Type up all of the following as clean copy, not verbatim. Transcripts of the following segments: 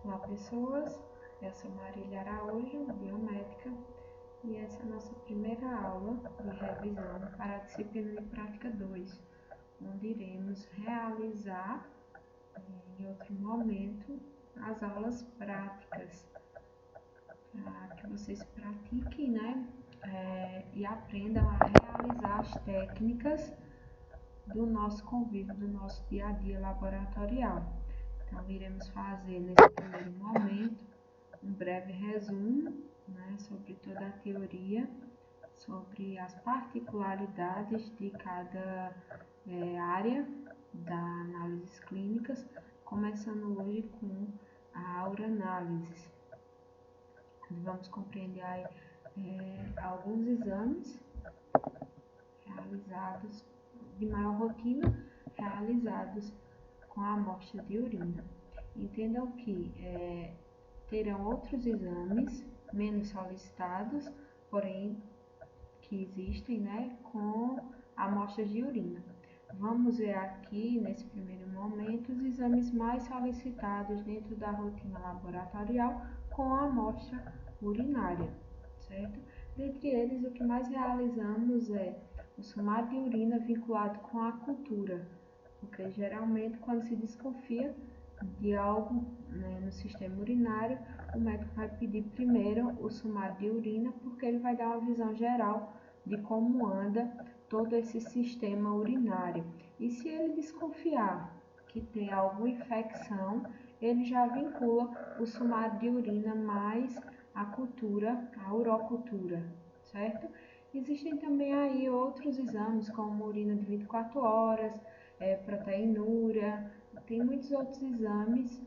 Olá pessoas, eu sou Marília Araújo, biomédica, e essa é a nossa primeira aula de revisão para a disciplina de prática 2, onde iremos realizar em outro momento as aulas práticas, para que vocês pratiquem, e aprendam a realizar as técnicas do nosso convívio, do nosso dia a dia laboratorial. Então, iremos fazer nesse primeiro momento um breve resumo sobre toda a teoria, sobre as particularidades de cada área das análises clínicas, começando hoje com a uranálise. Vamos compreender aí, alguns exames realizados de maior rotina, realizados com a amostra de urina. Entendam que terão outros exames menos solicitados, porém que existem com amostras de urina. Vamos ver aqui, nesse primeiro momento, os exames mais solicitados dentro da rotina laboratorial com a amostra urinária, certo? Dentre eles, o que mais realizamos é o sumário de urina vinculado com a cultura, porque geralmente quando se desconfia de algo no sistema urinário, o médico vai pedir primeiro o sumário de urina, porque ele vai dar uma visão geral de como anda todo esse sistema urinário. E se ele desconfiar que tem alguma infecção, ele já vincula o sumário de urina mais a cultura, a urocultura, certo? Existem também aí outros exames, como urina de 24 horas, proteinúria, tem muitos outros exames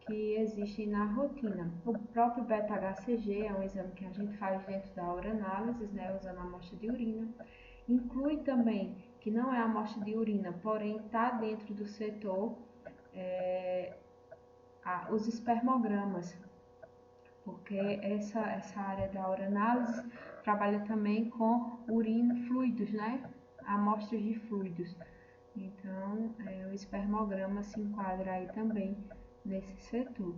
que existem na rotina. O próprio beta-HCG é um exame que a gente faz dentro da uranálise, usando a amostra de urina. Inclui também, que não é a amostra de urina, porém está dentro do setor, os espermogramas, porque essa área da uranálise trabalha também com urina, fluidos, amostras de fluidos. Então, o espermograma se enquadra aí também nesse setor.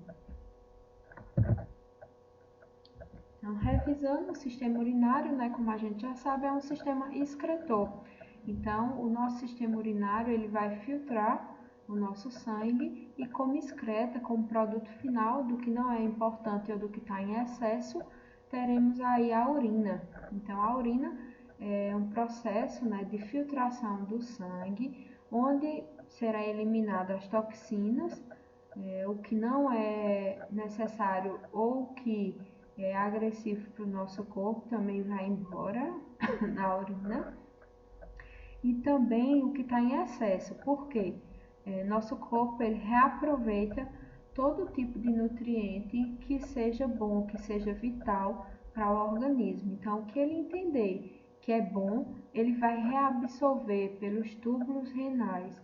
Então, revisando o sistema urinário, como a gente já sabe, é um sistema excretor. Então, o nosso sistema urinário ele vai filtrar o nosso sangue e como excreta, como produto final do que não é importante ou do que está em excesso, teremos aí a urina. Então, a urina é um processo de filtração do sangue, onde será eliminado as toxinas, o que não é necessário ou que é agressivo para o nosso corpo também vai embora na urina, e também o que está em excesso, porque nosso corpo ele reaproveita todo tipo de nutriente que seja bom, que seja vital para o organismo. Então, o que ele entender que é bom, ele vai reabsorver pelos túbulos renais.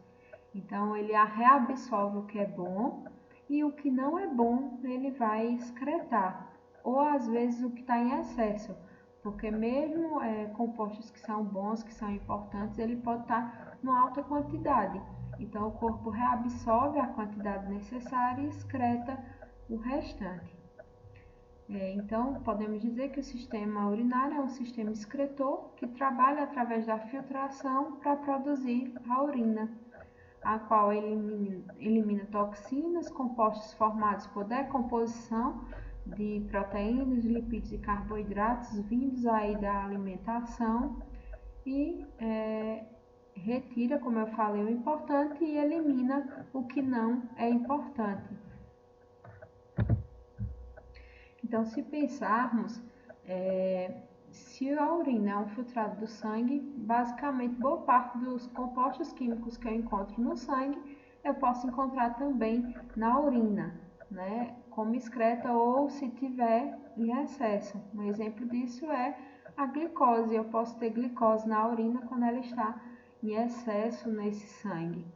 Então, ele reabsorve o que é bom e o que não é bom, ele vai excretar. Ou, às vezes, o que está em excesso, porque mesmo compostos que são bons, que são importantes, ele pode estar numa alta quantidade. Então, o corpo reabsorve a quantidade necessária e excreta o restante. Então, podemos dizer que o sistema urinário é um sistema excretor que trabalha através da filtração para produzir a urina, a qual elimina toxinas, compostos formados por decomposição de proteínas, lipídios e carboidratos vindos aí da alimentação e retira, como eu falei, o importante e elimina o que não é importante. Então, se pensarmos, se a urina é um filtrado do sangue, basicamente boa parte dos compostos químicos que eu encontro no sangue, eu posso encontrar também na urina, como excreta ou se tiver em excesso. Um exemplo disso é a glicose. Eu posso ter glicose na urina quando ela está em excesso nesse sangue.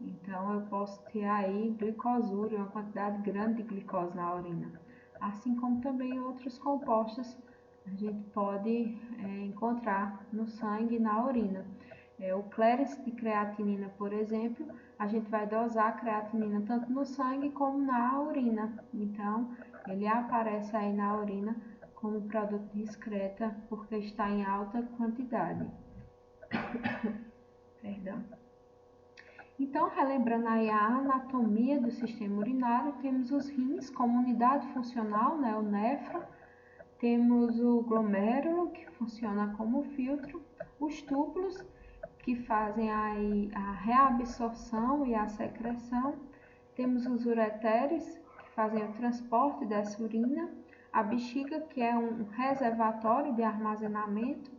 Então, eu posso ter aí glicosúria, uma quantidade grande de glicose na urina. Assim como também outros compostos a gente pode encontrar no sangue e na urina. O clérice de creatinina, por exemplo, a gente vai dosar a creatinina tanto no sangue como na urina. Então, ele aparece aí na urina como produto de excreta porque está em alta quantidade. Perdão. Então, relembrando aí a anatomia do sistema urinário, temos os rins como unidade funcional, né, o néfron, temos o glomérulo, que funciona como filtro, os túbulos, que fazem aí a reabsorção e a secreção, temos os ureteres, que fazem o transporte dessa urina, a bexiga, que é um reservatório de armazenamento,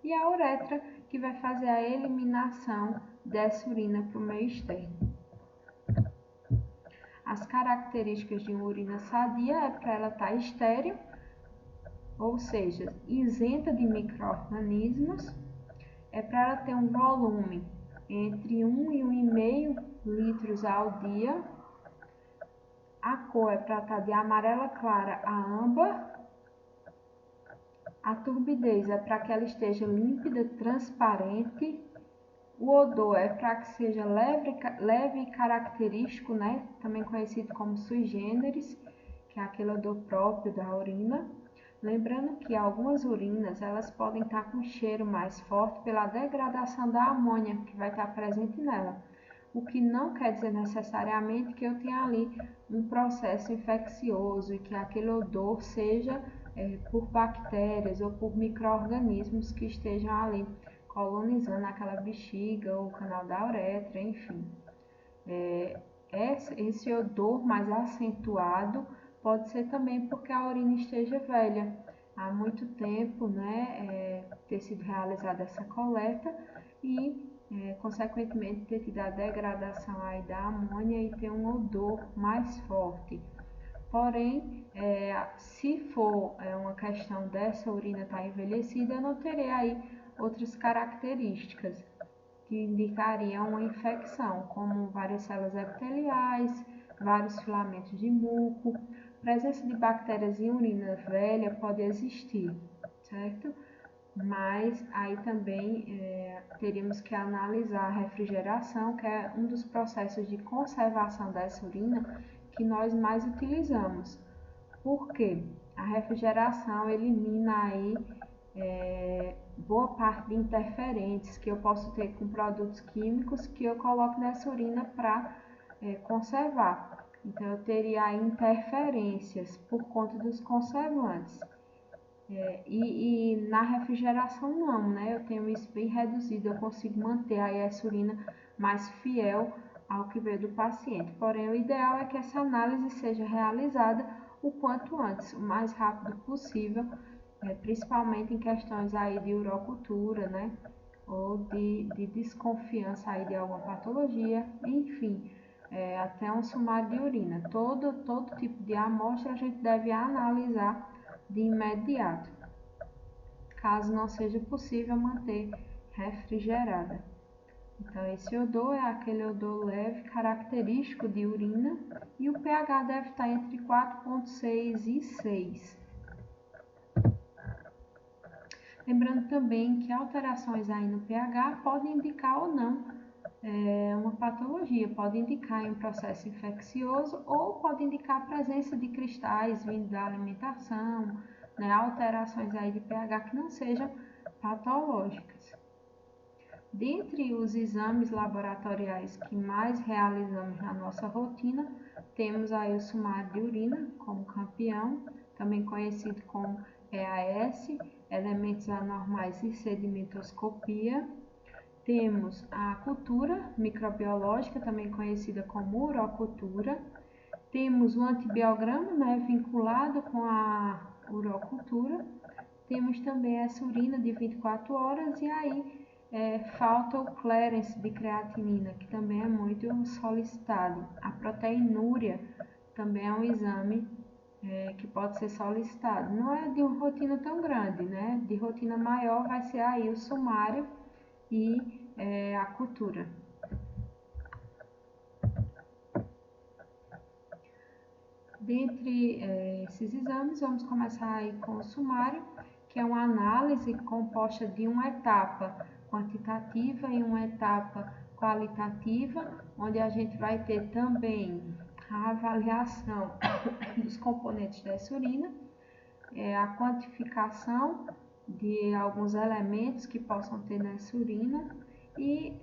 e a uretra, que vai fazer a eliminação dessa urina para o meio externo. As características de uma urina sadia é para ela estar estéril, ou seja, isenta de micro-organismos, é para ela ter um volume entre 1 e 1,5 litros ao dia, a cor é para estar de amarela clara a âmbar, a turbidez é para que ela esteja límpida, transparente, o odor é para que seja leve e característico, né? Também conhecido como sui generis, que é aquele odor próprio da urina. Lembrando que algumas urinas elas podem estar com cheiro mais forte pela degradação da amônia que vai estar presente nela, o que não quer dizer necessariamente que eu tenha ali um processo infeccioso e que aquele odor seja por bactérias ou por micro-organismos que estejam ali colonizando aquela bexiga ou o canal da uretra, enfim. Esse odor mais acentuado pode ser também porque a urina esteja velha, há muito tempo, né, ter sido realizada essa coleta e, consequentemente, ter tido a degradação aí da amônia e ter um odor mais forte. Porém, se for uma questão dessa urina estar envelhecida, eu não terei aí outras características que indicariam uma infecção, como várias células epiteliais, vários filamentos de muco. Presença de bactérias em urina velha pode existir, certo? Mas aí também teríamos que analisar a refrigeração, que é um dos processos de conservação dessa urina que nós mais utilizamos. Por quê? A refrigeração elimina aí boa parte de interferentes que eu posso ter com produtos químicos que eu coloco nessa urina para conservar. Então, eu teria interferências por conta dos conservantes. E na refrigeração não, né? Eu tenho isso bem reduzido, eu consigo manter aí essa urina mais fiel ao que veio do paciente. Porém, o ideal é que essa análise seja realizada o quanto antes, o mais rápido possível, principalmente em questões aí de urocultura, né? Ou de desconfiança aí de alguma patologia, enfim, até um sumário de urina. Todo tipo de amostra a gente deve analisar de imediato, caso não seja possível manter refrigerada. Então, esse odor é aquele odor leve, característico de urina, e o pH deve estar entre 4,6 e 6. Lembrando também que alterações aí no pH podem indicar ou não uma patologia, pode indicar um processo infeccioso ou pode indicar a presença de cristais vindo da alimentação, né, alterações aí de pH que não sejam patológicas. Dentre os exames laboratoriais que mais realizamos na nossa rotina, temos aí o sumário de urina como campeão, também conhecido como EAS, elementos anormais e sedimentoscopia. Temos a cultura microbiológica, também conhecida como urocultura. Temos o antibiograma, né, vinculado com a urocultura. Temos também essa urina de 24 horas e aí falta o clearance de creatinina, que também é muito solicitado. A proteinúria também é um exame que pode ser solicitado. Não é de uma rotina tão grande, né? De rotina maior vai ser aí o sumário e a cultura. Dentre esses exames, vamos começar aí com o sumário, que é uma análise composta de uma etapa quantitativa e uma etapa qualitativa, onde a gente vai ter também a avaliação dos componentes dessa urina, a quantificação de alguns elementos que possam ter nessa urina e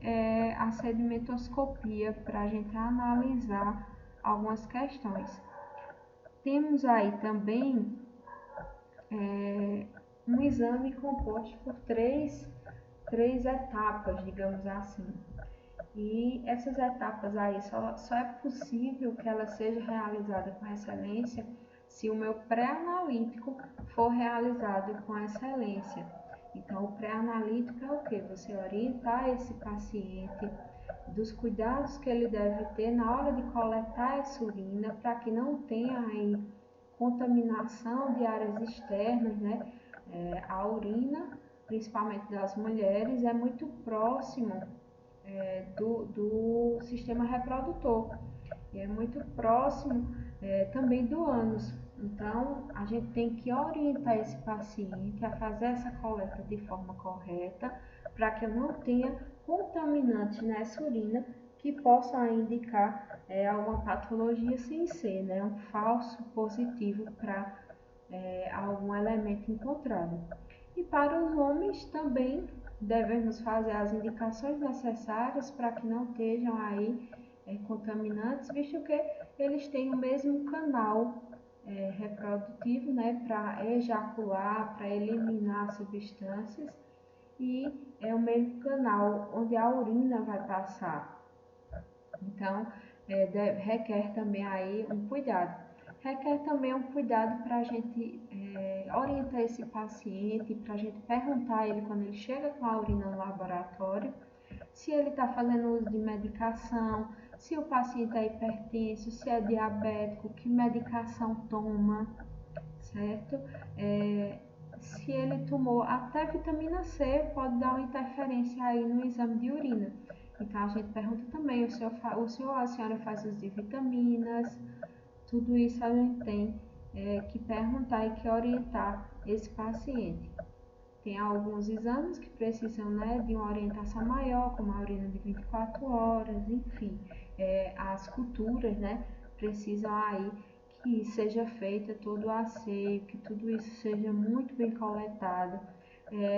a sedimentoscopia para a gente analisar algumas questões. Temos aí também um exame composto por três etapas, digamos assim. E essas etapas aí só é possível que ela seja realizada com excelência se o meu pré-analítico for realizado com excelência. Então, o pré-analítico é o quê? Você orientar esse paciente dos cuidados que ele deve ter na hora de coletar essa urina, para que não tenha aí contaminação de áreas externas, né? A urina, principalmente das mulheres, é muito próximo do sistema reprodutor e é muito próximo também do ânus. Então, a gente tem que orientar esse paciente a fazer essa coleta de forma correta para que eu não tenha contaminantes nessa urina que possam indicar alguma patologia sem ser, né, um falso positivo para algum elemento encontrado. E para os homens também devemos fazer as indicações necessárias para que não estejam aí contaminantes, visto que eles têm o mesmo canal reprodutivo, né, para ejacular, para eliminar substâncias, e é o mesmo canal onde a urina vai passar. Então, requer também aí um cuidado. Requer também um cuidado para a gente orientar esse paciente, para a gente perguntar a ele quando ele chega com a urina no laboratório, se ele está fazendo uso de medicação, se o paciente é hipertenso, se é diabético, que medicação toma, certo? Se ele tomou até vitamina C, pode dar uma interferência aí no exame de urina. Então, a gente pergunta também, o senhor ou a senhora faz uso de vitaminas? Tudo isso a gente tem que perguntar e que orientar esse paciente. Tem alguns exames que precisam, né, de uma orientação maior, como a urina de 24 horas, enfim. As culturas, né, precisam aí que seja feita todo o asseio, que tudo isso seja muito bem coletado.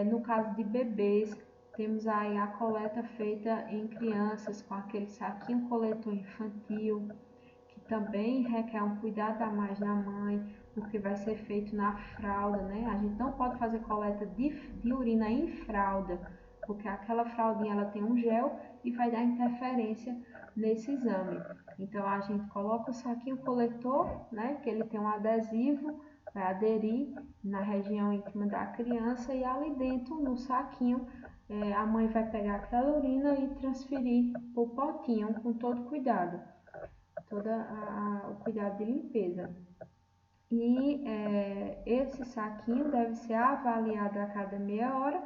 No caso de bebês, temos aí a coleta feita em crianças com aquele saquinho coletor infantil, que também requer um cuidado a mais da mãe, porque vai ser feito na fralda, né? A gente não pode fazer coleta de urina em fralda, porque aquela fraldinha ela tem um gel e vai dar interferência nesse exame. Então, a gente coloca o saquinho coletor, né? Que ele tem um adesivo, vai aderir na região íntima da criança, e ali dentro, no saquinho, a mãe vai pegar aquela urina e transferir para o potinho com todo cuidado. Todo o cuidado de limpeza. E esse saquinho deve ser avaliado a cada meia hora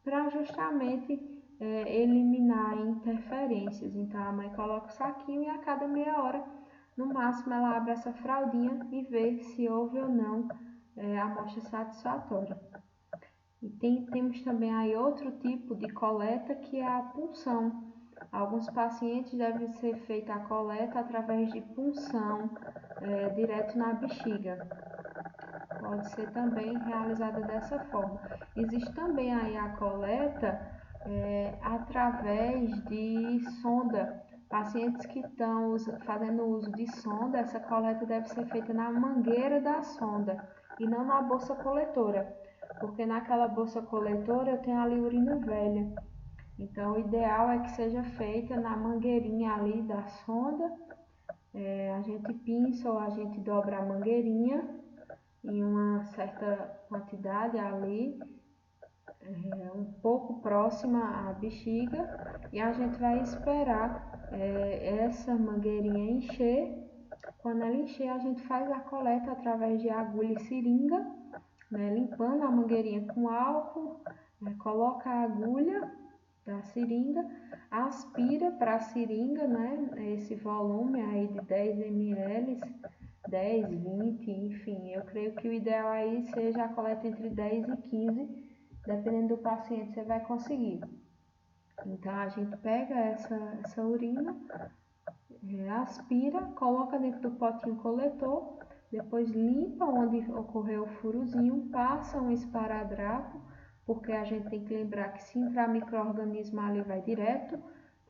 para justamente eliminar interferências. Então, a mãe coloca o saquinho e a cada meia hora, no máximo, ela abre essa fraldinha e vê se houve ou não amostra satisfatória. E temos também aí outro tipo de coleta, que é a punção. Alguns pacientes devem ser feita a coleta através de punção direto na bexiga. Pode ser também realizada dessa forma. Existe também aí a coleta através de sonda. Pacientes que estão fazendo uso de sonda, essa coleta deve ser feita na mangueira da sonda e não na bolsa coletora, porque naquela bolsa coletora eu tenho ali urina velha. Então, o ideal é que seja feita na mangueirinha ali da sonda. A gente pinça ou a gente dobra a mangueirinha em uma certa quantidade ali, um pouco próxima à bexiga, e a gente vai esperar essa mangueirinha encher. Quando ela encher, a gente faz a coleta através de agulha e seringa, né, limpando a mangueirinha com álcool, coloca a agulha da seringa, aspira para a seringa, né, esse volume aí de 10 ml, 10, 20, enfim, eu creio que o ideal aí seja a coleta entre 10 e 15, dependendo do paciente você vai conseguir. Então a gente pega essa urina, aspira, coloca dentro do potinho coletor, depois limpa onde ocorreu o furozinho, passa um esparadrapo, porque a gente tem que lembrar que se entrar micro-organismo ali vai direto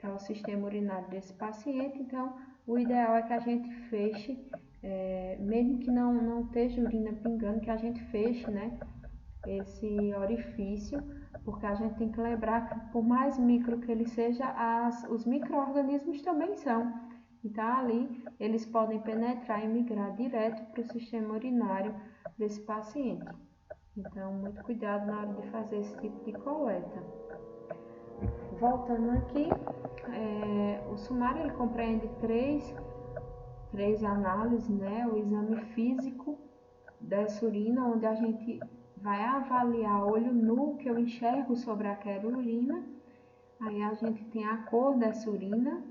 para o sistema urinário desse paciente. Então o ideal é que a gente feche, mesmo que não esteja urina pingando, que a gente feche, né, esse orifício, porque a gente tem que lembrar que por mais micro que ele seja, os micro-organismos também são. Então ali eles podem penetrar e migrar direto para o sistema urinário desse paciente. Então muito cuidado na hora de fazer esse tipo de coleta. Voltando aqui, o sumário ele compreende três análises, né? O exame físico dessa urina, onde a gente vai avaliar olho nu, que eu enxergo sobre aquela urina. Aí a gente tem a cor dessa urina,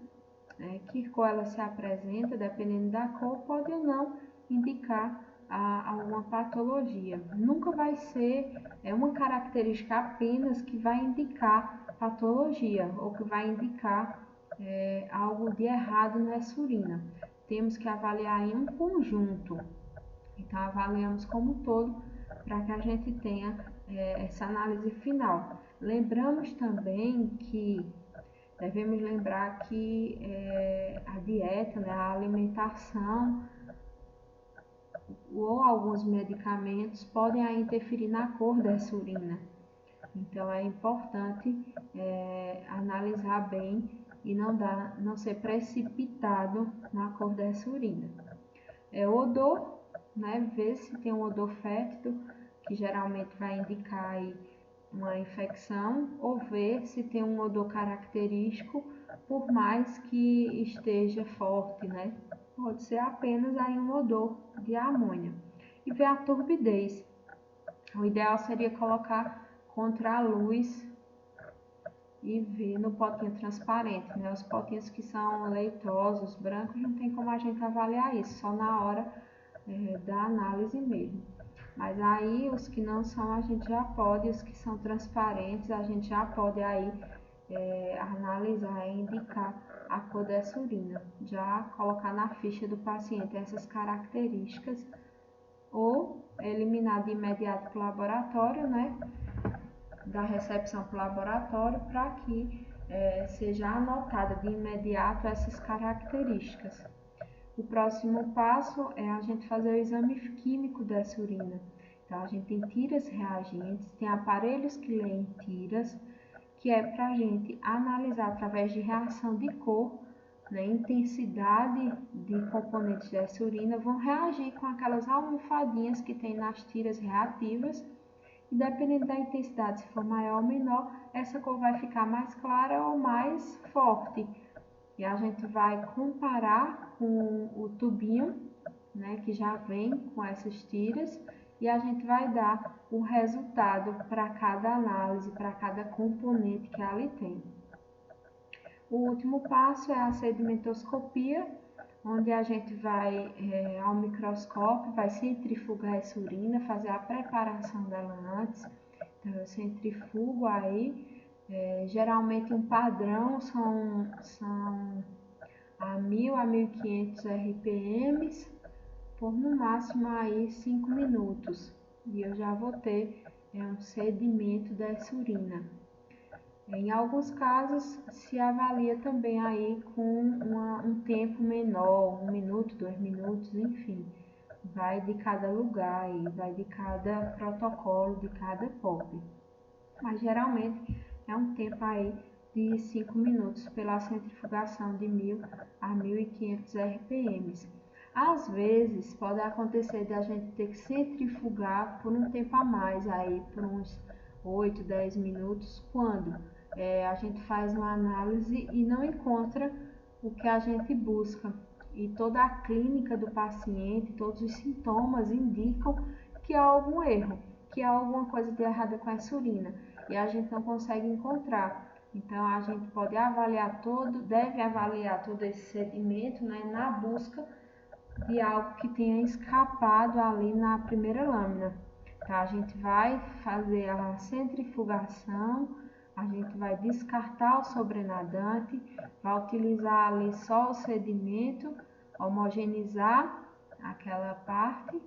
que cor ela se apresenta, dependendo da cor, pode ou não indicar alguma patologia. Nunca vai ser uma característica apenas que vai indicar patologia ou que vai indicar algo de errado nessa urina. Temos que avaliar em um conjunto. Então avaliamos como um todo para que a gente tenha essa análise final. Lembramos também que devemos lembrar que a dieta, né, a alimentação ou alguns medicamentos podem aí interferir na cor dessa urina. Então é importante analisar bem e não ser precipitado na cor dessa urina. Odor, né, ver se tem um odor fétido, que geralmente vai indicar aí uma infecção, ou ver se tem um odor característico, por mais que esteja forte, né? Pode ser apenas aí um odor de amônia. E ver a turbidez. O ideal seria colocar contra a luz e ver no potinho transparente, né? Os potinhos que são leitosos, brancos, não tem como a gente avaliar isso, só na hora da análise mesmo. Mas aí os que não são a gente já pode, os que são transparentes a gente já pode aí analisar e indicar a cor dessa urina, já colocar na ficha do paciente essas características ou eliminar de imediato para o laboratório, né, da recepção para o laboratório, para que seja anotada de imediato essas características. O próximo passo é a gente fazer o exame químico dessa urina. Então, a gente tem tiras reagentes, tem aparelhos que leem tiras, que é para a gente analisar através de reação de cor, né, intensidade de componentes dessa urina, vão reagir com aquelas almofadinhas que tem nas tiras reativas, e dependendo da intensidade, se for maior ou menor, essa cor vai ficar mais clara ou mais forte. E a gente vai comparar com o tubinho, né, que já vem com essas tiras, e a gente vai dar o resultado para cada análise, para cada componente que ali tem. O último passo é a sedimentoscopia, onde a gente vai ao microscópio, vai centrifugar essa urina, fazer a preparação dela antes. Então eu centrifugo aí. Geralmente um padrão são a 1000 a 1500 RPM por no máximo aí 5 minutos. E eu já vou ter um sedimento dessa urina. Em alguns casos se avalia também aí com um tempo menor, 1 minuto, 2 minutos, enfim. Vai de cada lugar e vai de cada protocolo, de cada POP. Mas geralmente é um tempo aí de 5 minutos pela centrifugação de 1000 a 1500 RPM. Às vezes pode acontecer de a gente ter que centrifugar por um tempo a mais, aí por uns 8, 10 minutos, quando a gente faz uma análise e não encontra o que a gente busca. E toda a clínica do paciente, todos os sintomas indicam que há algum erro, que há alguma coisa de errada com essa urina. E a gente não consegue encontrar. Então a gente pode avaliar deve avaliar todo esse sedimento, né, na busca de algo que tenha escapado ali na primeira lâmina. Então a gente vai fazer a centrifugação, a gente vai descartar o sobrenadante, vai utilizar ali só o sedimento, homogeneizar aquela parte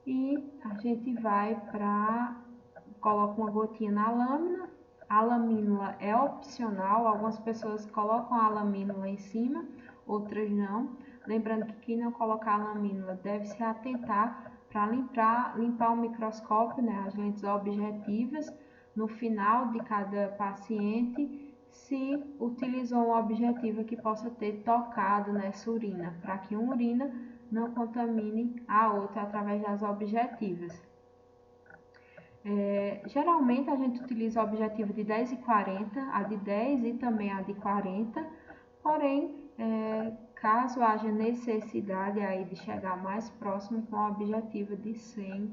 e a gente vai coloca uma gotinha na lâmina. A lamínula é opcional, algumas pessoas colocam a lamínula em cima, outras não. Lembrando que quem não colocar a lamínula deve se atentar para limpar o microscópio, né, as lentes objetivas, no final de cada paciente, se utilizou um objetivo que possa ter tocado nessa urina, para que uma urina não contamine a outra através das objetivas. Geralmente a gente utiliza o objetivo de 10 e 40, a de 10 e também a de 40, porém, caso haja necessidade aí de chegar mais próximo com o objetivo de 100,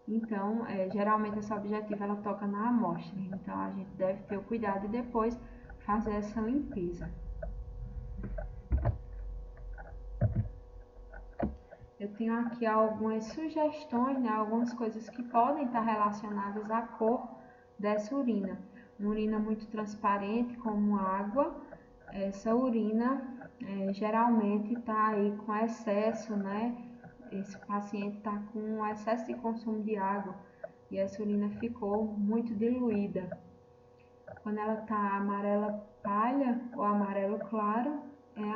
então, geralmente essa objetiva ela toca na amostra, então a gente deve ter o cuidado e depois fazer essa limpeza. Eu tenho aqui algumas sugestões, né, algumas coisas que podem estar relacionadas à cor dessa urina. Uma urina muito transparente, como água, essa urina geralmente está aí com excesso, né? Esse paciente está com excesso de consumo de água e essa urina ficou muito diluída. Quando ela está amarela palha ou amarelo claro, é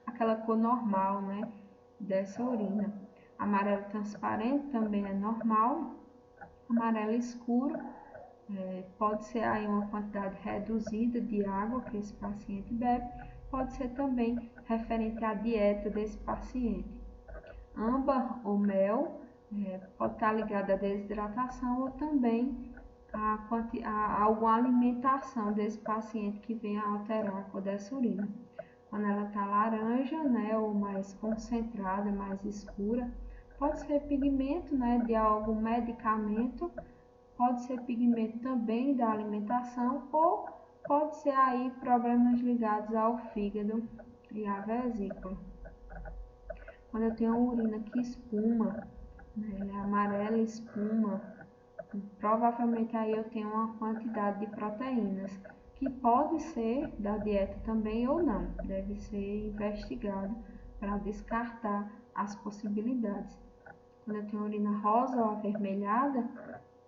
aquela cor normal, né, dessa urina. Amarelo transparente também é normal. Amarelo escuro pode ser aí uma quantidade reduzida de água que esse paciente bebe, pode ser também referente à dieta desse paciente. Âmbar ou mel pode estar ligado à desidratação ou também a alguma alimentação desse paciente que venha a alterar a cor dessa urina. Quando ela está laranja, né, ou mais concentrada, mais escura, pode ser pigmento, né, de algum medicamento, pode ser pigmento também da alimentação ou pode ser aí problemas ligados ao fígado e à vesícula. Quando eu tenho uma urina que espuma, né, ela é amarela e espuma, provavelmente aí eu tenho uma quantidade de proteínas que pode ser da dieta também ou não, deve ser investigado para descartar as possibilidades. Quando eu tenho urina rosa ou avermelhada,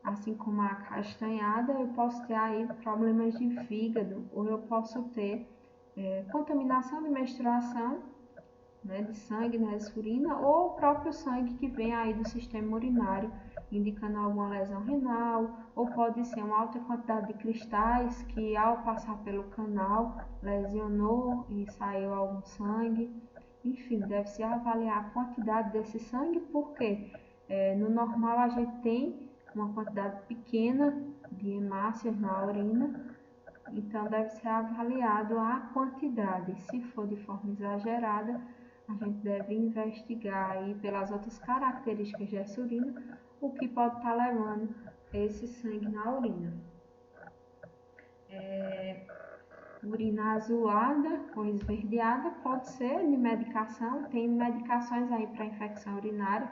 assim como a castanhada, eu posso ter aí problemas de fígado ou eu posso ter contaminação de menstruação, né, de sangue nessa urina ou o próprio sangue que vem aí do sistema urinário, indicando alguma lesão renal, ou pode ser uma alta quantidade de cristais que ao passar pelo canal lesionou e saiu algum sangue. Enfim, deve-se avaliar a quantidade desse sangue, porque no normal a gente tem uma quantidade pequena de hemácias na urina, então deve ser avaliado a quantidade. Se for de forma exagerada, a gente deve investigar aí pelas outras características dessa urina o que pode estar levando esse sangue na urina. Urina azulada ou esverdeada pode ser de medicação, tem medicações aí para infecção urinária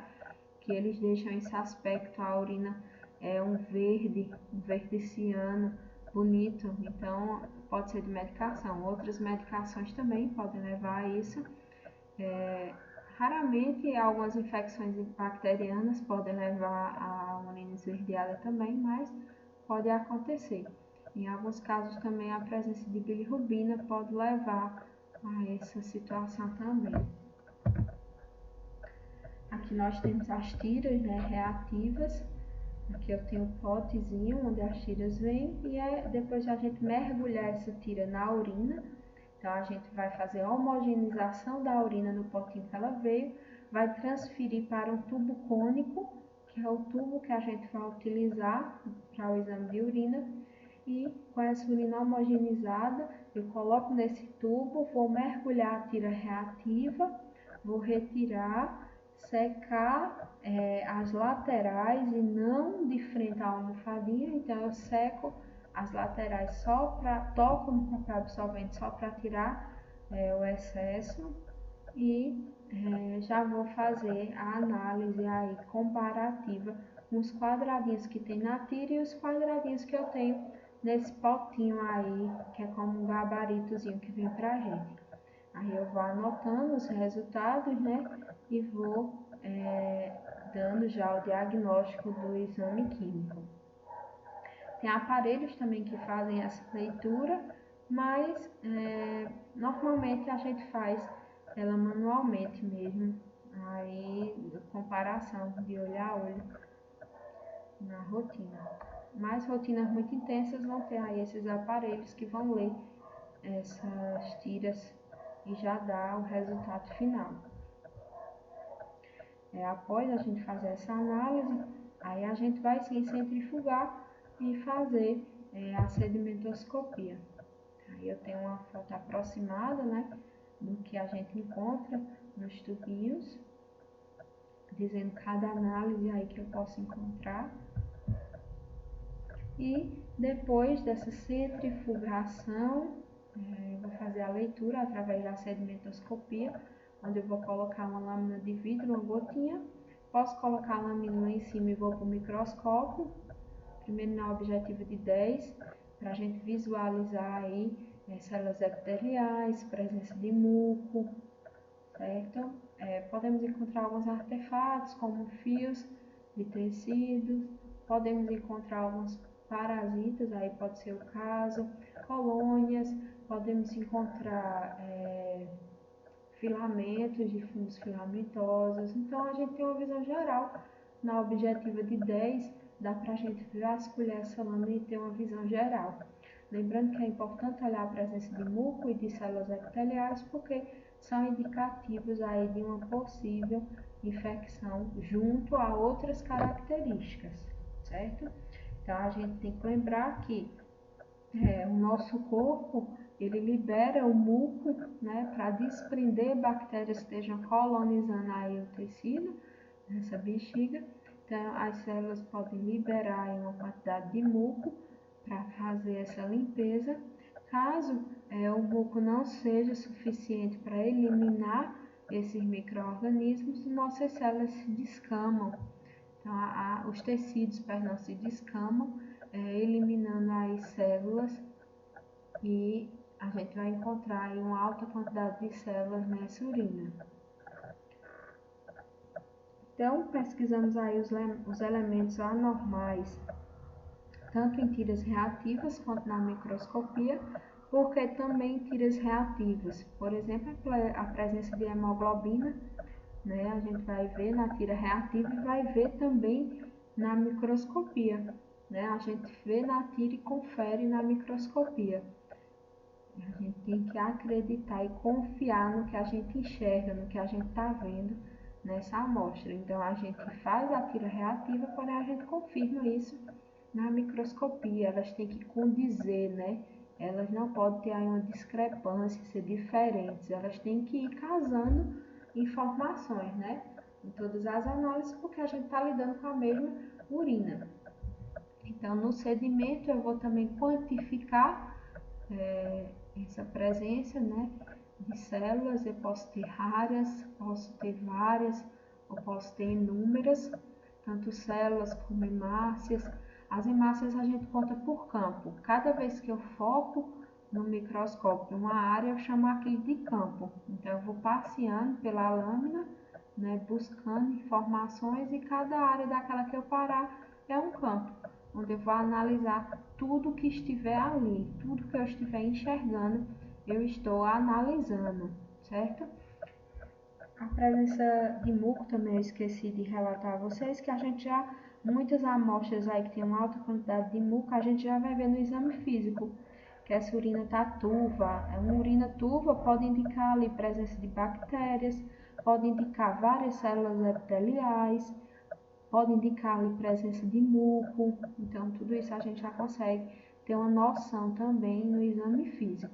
que eles deixam esse aspecto, a urina é um verde ciano bonito, então pode ser de medicação. Outras medicações também podem levar a isso. Raramente algumas infecções bacterianas podem levar a urina esverdeada também, mas pode acontecer. Em alguns casos também a presença de bilirrubina pode levar a essa situação também. Aqui nós temos as tiras, né, reativas. Aqui eu tenho um potezinho onde as tiras vêm e depois a gente mergulhar essa tira na urina. Então a gente vai fazer a homogeneização da urina no potinho que ela veio, vai transferir para um tubo cônico, que é o tubo que a gente vai utilizar para o exame de urina. E com essa urina homogeneizada, eu coloco nesse tubo, vou mergulhar a tira reativa, vou retirar, secar as laterais e não de frente à almofadinha, então eu seco as laterais toco no papel absorvente só para tirar o excesso e já vou fazer a análise aí comparativa uns quadradinhos que tem na tira e os quadradinhos que eu tenho nesse potinho aí, que é como um gabaritozinho que vem pra gente. Aí eu vou anotando os resultados, né, e vou dando já o diagnóstico do exame químico. Tem aparelhos também que fazem essa leitura, mas normalmente a gente faz ela manualmente mesmo, aí comparação de olho a olho na rotina. Mas rotinas muito intensas vão ter aí esses aparelhos que vão ler essas tiras e já dar o resultado final. Após a gente fazer essa análise, aí a gente vai sim centrifugar e fazer a sedimentoscopia. Aí eu tenho uma foto aproximada, né, do que a gente encontra nos tubinhos, dizendo cada análise aí que eu posso encontrar. E depois dessa centrifugação, eu vou fazer a leitura através da sedimentoscopia, onde eu vou colocar uma lâmina de vidro, uma gotinha. Posso colocar a lâmina lá em cima e vou para o microscópio, primeiro na objetiva de 10, para a gente visualizar aí células epiteliais, presença de muco, certo? Podemos encontrar alguns artefatos, como fios de tecidos, podemos encontrar alguns parasitas, aí pode ser o caso, colônias, podemos encontrar filamentos de fungos filamentosos. Então a gente tem uma visão geral na objetiva de 10, dá para a gente vasculhar essa lâmina e ter uma visão geral. Lembrando que é importante olhar a presença de muco e de células epiteliais, porque são indicativos aí de uma possível infecção junto a outras características, certo? Então a gente tem que lembrar que o nosso corpo ele libera o muco, né, para desprender bactérias que estejam colonizando aí o tecido, essa bexiga. Então as células podem liberar aí uma quantidade de muco para fazer essa limpeza. Caso o muco não seja suficiente para eliminar esses micro-organismos, nossas células se descamam. Então, os tecidos, se descamam, eliminando as células, e a gente vai encontrar aí uma alta quantidade de células nessa urina. Então, pesquisamos aí os elementos anormais, tanto em tiras reativas quanto na microscopia, porque também tiras reativas, por exemplo, a presença de hemoglobina, né, a gente vai ver na tira reativa e vai ver também na microscopia, né, a gente vê na tira e confere na microscopia. A gente tem que acreditar e confiar no que a gente enxerga, no que a gente está vendo nessa amostra. Então a gente faz a tira reativa, porém a gente confirma isso na microscopia. Elas têm que condizer, né? Elas não podem ter aí uma discrepância, ser diferentes. Elas têm que ir casando informações, né? Em todas as análises, porque a gente está lidando com a mesma urina. Então no sedimento eu vou também quantificar essa presença, né, de células. Eu posso ter raras, posso ter várias, ou posso ter inúmeras, tanto células como hemácias. As hemácias a gente conta por campo. Cada vez que eu foco no microscópio uma área, eu chamo aquilo de campo. Então eu vou passeando pela lâmina, né, buscando informações, e cada área daquela que eu parar é um campo, onde eu vou analisar tudo que estiver ali, tudo que eu estiver enxergando, eu estou analisando, certo? A presença de muco também eu esqueci de relatar a vocês, que a gente já, muitas amostras aí que tem uma alta quantidade de muco, a gente já vai ver no exame físico, que essa urina está turva. Uma urina turva pode indicar ali presença de bactérias, pode indicar várias células epiteliais, pode indicar ali presença de muco. Então tudo isso a gente já consegue ter uma noção também no exame físico.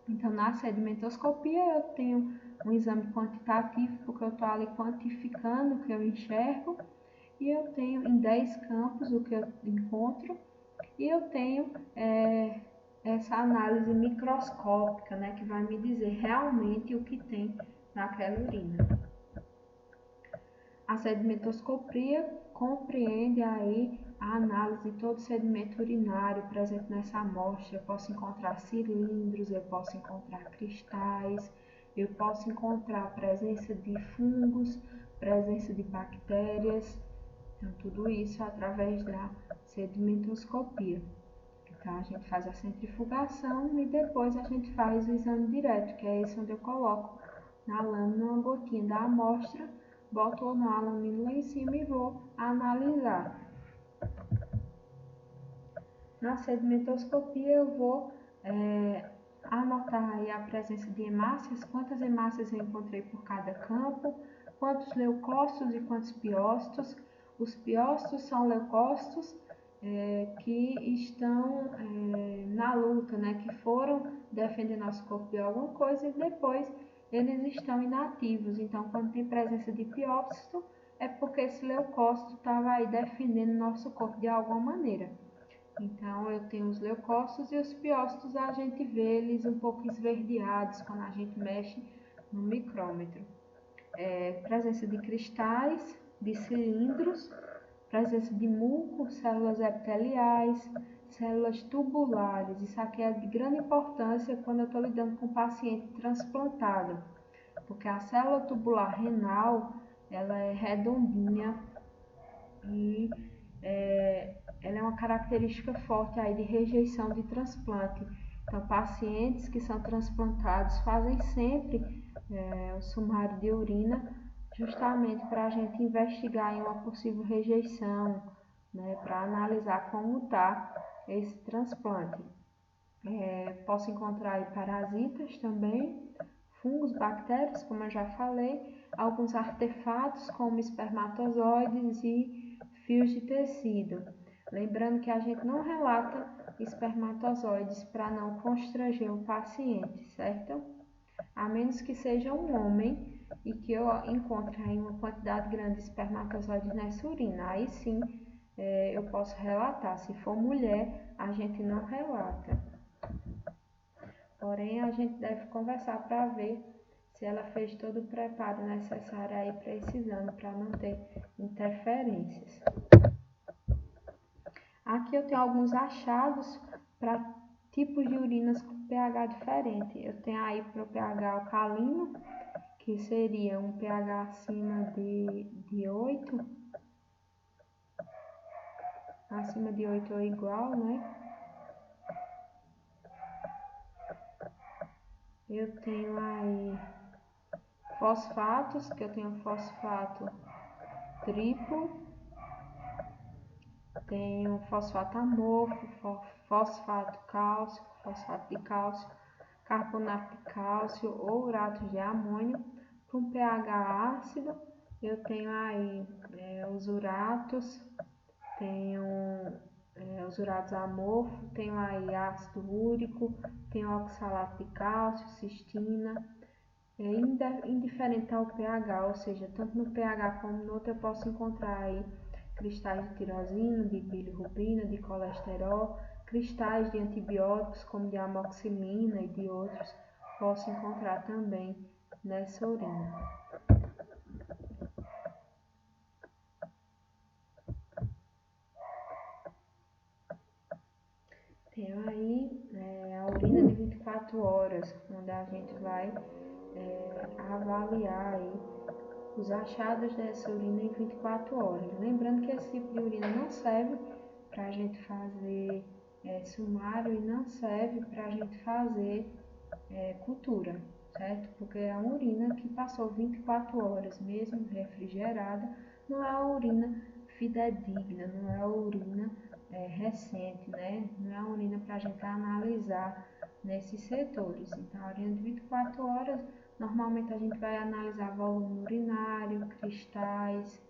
Então na sedimentoscopia eu tenho um exame quantitativo, porque eu estou ali quantificando o que eu enxergo, e eu tenho em 10 campos o que eu encontro, e eu tenho essa análise microscópica, né, que vai me dizer realmente o que tem naquela urina. A sedimentoscopia compreende aí a análise de todo o sedimento urinário presente nessa amostra. Eu posso encontrar cilindros, eu posso encontrar cristais, eu posso encontrar a presença de fungos, presença de bactérias. Então, tudo isso através da sedimentoscopia. Então, a gente faz a centrifugação e depois a gente faz o exame direto, que é esse onde eu coloco na lâmina uma gotinha da amostra, boto na lâmina lá em cima e vou analisar. Na sedimentoscopia eu vou anotar aí a presença de hemácias, quantas hemácias eu encontrei por cada campo, quantos leucócitos e quantos piócitos. Os piócitos são leucócitos que estão na luta, né, que foram defender nosso corpo de alguma coisa e depois eles estão inativos. Então, quando tem presença de piócito, é porque esse leucócito estava aí defendendo nosso corpo de alguma maneira. Então, eu tenho os leucócitos e os piócitos, a gente vê eles um pouco esverdeados quando a gente mexe no micrômetro. Presença de cristais, de cilindros, presença de muco, células epiteliais, células tubulares. Isso aqui é de grande importância quando eu estou lidando com um paciente transplantado, porque a célula tubular renal ela é redondinha e ela é uma característica forte aí de rejeição de transplante. Então, pacientes que são transplantados fazem sempre o sumário de urina, justamente para a gente investigar em uma possível rejeição, né, para analisar como está esse transplante. Posso encontrar aí parasitas também, fungos, bactérias, como eu já falei, alguns artefatos como espermatozoides e fios de tecido. Lembrando que a gente não relata espermatozoides para não constranger o paciente, certo? A menos que seja um homem e que eu encontre aí uma quantidade grande de espermatozoides nessa urina. Aí sim eu posso relatar. Se for mulher, a gente não relata. Porém, a gente deve conversar para ver se ela fez todo o preparo necessário aí para esse exame, para não ter interferências. Aqui eu tenho alguns achados para tipos de urinas com pH diferente. Eu tenho aí para o pH alcalino, que seria um pH acima de 8, acima de 8 ou igual, né? Eu tenho aí fosfatos, que eu tenho fosfato triplo, tenho fosfato amorfo, fosfato cálcio, fosfato de cálcio, carbonato de cálcio ou urato de amônio. Com pH ácido, eu tenho aí os uratos, tenho os uratos amorfos, tenho aí ácido úrico, tenho oxalato de cálcio, cistina. Indiferente ao pH, ou seja, tanto no pH como no outro eu posso encontrar aí cristais de tirosina, de bilirrubina, de colesterol, cristais de antibióticos como de amoxicilina e de outros, posso encontrar também nessa urina. Tenho aí a urina de 24 horas, onde a gente vai avaliar aí os achados dessa urina em 24 horas. Lembrando que esse tipo de urina não serve para a gente fazer sumário e não serve para a gente fazer cultura, certo? Porque é uma urina que passou 24 horas, mesmo refrigerada, não é uma urina fidedigna, não é uma urina recente, né? Não é uma urina para a gente analisar nesses setores. Então, a urina de 24 horas, normalmente a gente vai analisar volume urinário, cristais,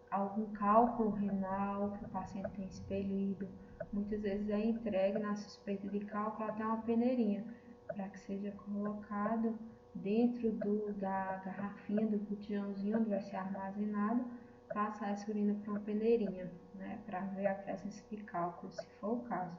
algum cálculo renal que o paciente tem expelido. Muitas vezes é entregue na suspeita de cálculo até uma peneirinha, para que seja colocado dentro da garrafinha, do botijãozinho onde vai ser armazenado, passar essa urina para uma peneirinha, né, para ver a presença de cálculo, se for o caso.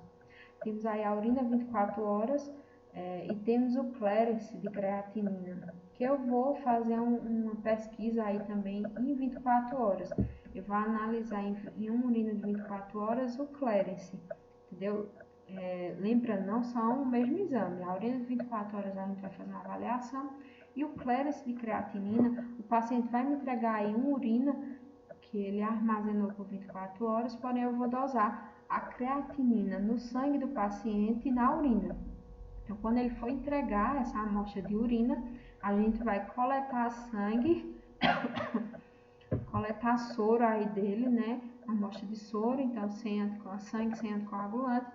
Temos aí a urina 24 horas e temos o clearance de creatinina. que eu vou fazer uma pesquisa aí também em 24 horas. Eu vou analisar em uma urina de 24 horas o clearance, entendeu? Lembrando, não são o mesmo exame. A urina de 24 horas a gente vai fazer uma avaliação e o clearance de creatinina, o paciente vai me entregar aí uma urina que ele armazenou por 24 horas, porém eu vou dosar a creatinina no sangue do paciente e na urina. Então, quando ele for entregar essa amostra de urina, a gente vai coletar sangue, coletar soro aí dele, né? Amostra de soro, então sem sangue, sem anticoagulante,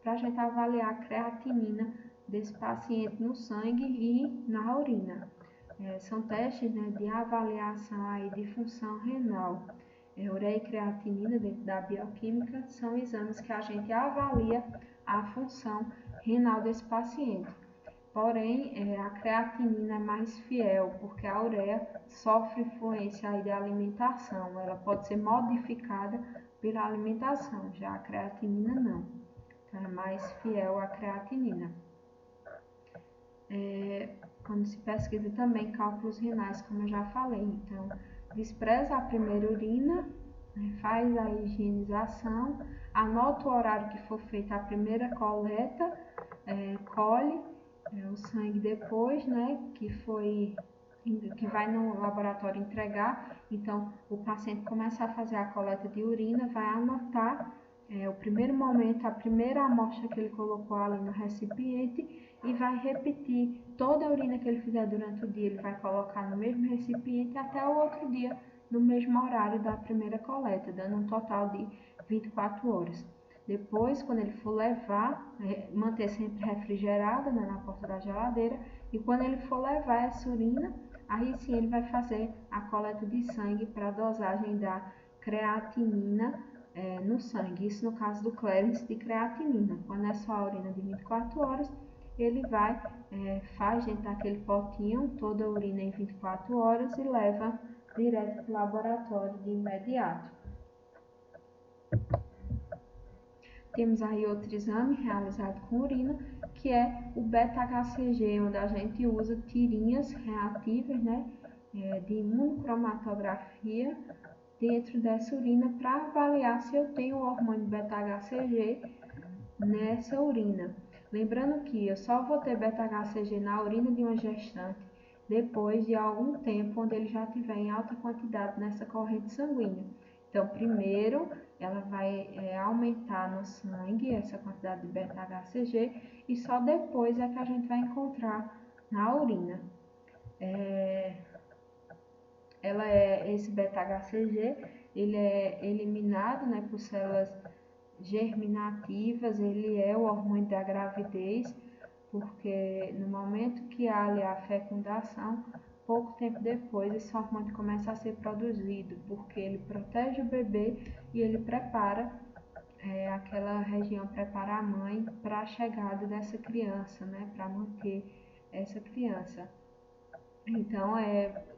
para a gente avaliar a creatinina desse paciente no sangue e na urina. São testes, né, de avaliação aí de função renal. Ureia e creatinina dentro da bioquímica são exames que a gente avalia a função renal desse paciente. Porém, a creatinina é mais fiel, porque a ureia sofre influência aí da alimentação, ela pode ser modificada pela alimentação, já a creatinina não. Então, é mais fiel à creatinina. Quando se pesquisa também cálculos renais, como eu já falei, então despreza a primeira urina, faz a higienização, anota o horário que for feita a primeira coleta, colhe o sangue depois, né, que vai no laboratório entregar. Então o paciente começa a fazer a coleta de urina, vai anotar o primeiro momento, a primeira amostra que ele colocou ali no recipiente e vai repetir toda a urina que ele fizer durante o dia, ele vai colocar no mesmo recipiente até o outro dia, no mesmo horário da primeira coleta, dando um total de 24 horas. Depois, quando ele for levar, manter sempre refrigerada, né, na porta da geladeira, e quando ele for levar essa urina, aí sim ele vai fazer a coleta de sangue para a dosagem da creatinina no sangue. Isso no caso do clearance de creatinina. Quando é só a urina de 24 horas, ele faz dentro daquele potinho toda a urina em 24 horas e leva direto para o laboratório de imediato. Temos aí outro exame realizado com urina, que é o beta-HCG, onde a gente usa tirinhas reativas, né, de imunocromatografia dentro dessa urina para avaliar se eu tenho o hormônio beta-HCG nessa urina. Lembrando que eu só vou ter beta-HCG na urina de uma gestante depois de algum tempo onde ele já estiver em alta quantidade nessa corrente sanguínea. Então, primeiro, ela vai aumentar no sangue essa quantidade de beta-HCG e só depois é que a gente vai encontrar na urina. Esse beta-HCG, ele é eliminado, né, por células germinativas, ele é o hormônio da gravidez, porque no momento que há ali a fecundação, pouco tempo depois esse hormônio começa a ser produzido, porque ele protege o bebê e ele prepara, aquela região prepara a mãe para a chegada dessa criança, né, para manter essa criança. Então,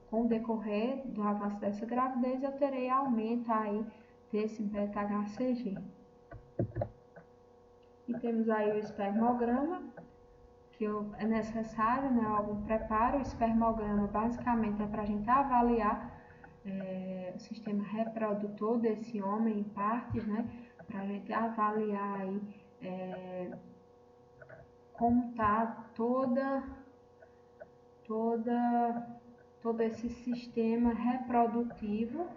com o decorrer do avanço dessa gravidez, eu terei aumento aí desse beta-HCG. E temos aí o espermograma, que é necessário, né, algum preparo. O espermograma basicamente é para a gente avaliar o sistema reprodutor desse homem em partes, né, para a gente avaliar aí como está todo esse sistema reprodutivo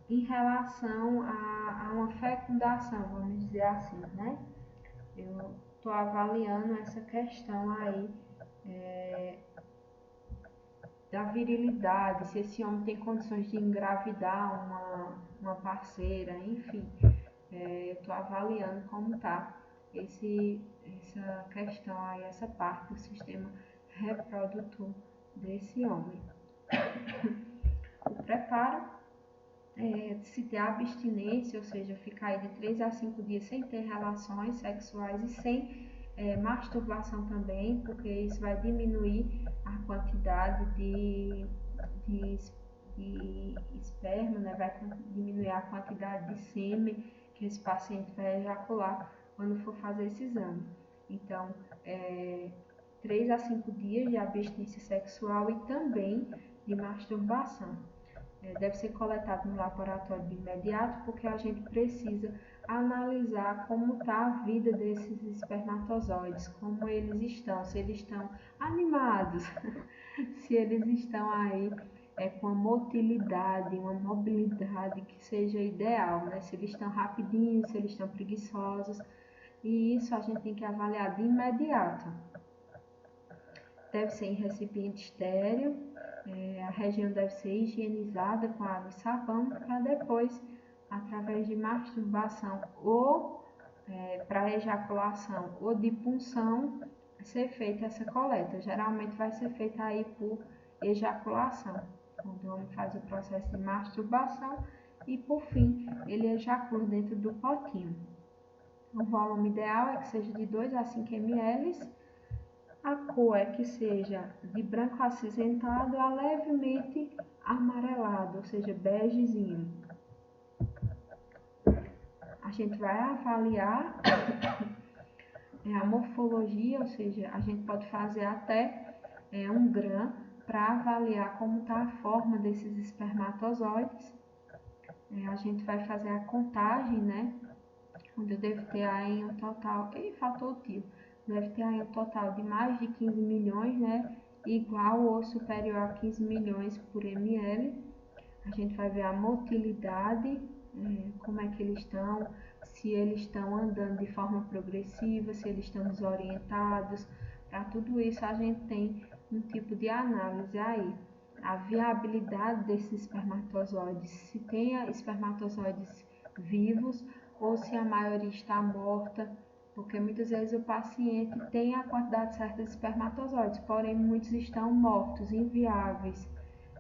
em relação a uma fecundação, vamos dizer assim, né? Eu estou avaliando essa questão aí da virilidade, se esse homem tem condições de engravidar uma parceira, enfim. Eu estou avaliando como está essa questão aí, essa parte do sistema reprodutor desse homem. O preparo, se ter abstinência, ou seja, ficar aí de 3 a 5 dias sem ter relações sexuais e sem masturbação também, porque isso vai diminuir a quantidade de esperma, né? Vai diminuir a quantidade de sêmen que esse paciente vai ejacular quando for fazer esse exame. Então, 3 a 5 dias de abstinência sexual e também de masturbação. Deve ser coletado no laboratório de imediato, porque a gente precisa analisar como está a vida desses espermatozoides, como eles estão, se eles estão animados, se eles estão aí com uma motilidade, uma mobilidade que seja ideal, né? Se eles estão rapidinhos, se eles estão preguiçosos, e isso a gente tem que avaliar de imediato. Deve ser em recipiente estéril, a região deve ser higienizada com água e sabão, para depois, através de masturbação ou para ejaculação ou de punção, ser feita essa coleta. Geralmente vai ser feita aí por ejaculação, quando o homem faz o processo de masturbação e, por fim, ele ejacula dentro do potinho. O volume ideal é que seja de 2 a 5 ml. A cor é que seja de branco acinzentado a levemente amarelado, ou seja, begezinho. A gente vai avaliar a morfologia, ou seja, a gente pode fazer até um GRAM para avaliar como está a forma desses espermatozoides. A gente vai fazer a contagem, né? Onde eu devo ter aí um total, faltou o tio, deve ter aí um total de mais de 15 milhões, né? Igual ou superior a 15 milhões por ml. A gente vai ver a motilidade, como é que eles estão, se eles estão andando de forma progressiva, se eles estão desorientados. Para tudo isso a gente tem um tipo de análise aí. A viabilidade desses espermatozoides, se tem espermatozoides vivos ou se a maioria está morta, porque muitas vezes o paciente tem a quantidade certa de espermatozoides, porém muitos estão mortos, inviáveis.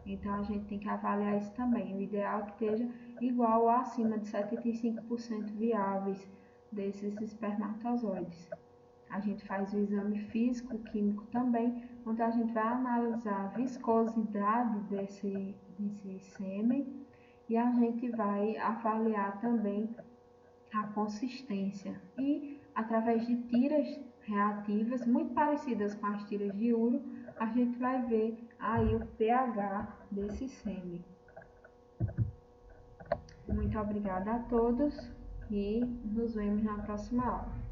Então a gente tem que avaliar isso também. O ideal é que esteja igual ou acima de 75% viáveis desses espermatozoides. A gente faz o exame físico, químico também, onde a gente vai analisar a viscosidade desse sêmen e a gente vai avaliar também a consistência. E através de tiras reativas, muito parecidas com as tiras de uro, a gente vai ver aí o pH desse sêmen. Muito obrigada a todos e nos vemos na próxima aula.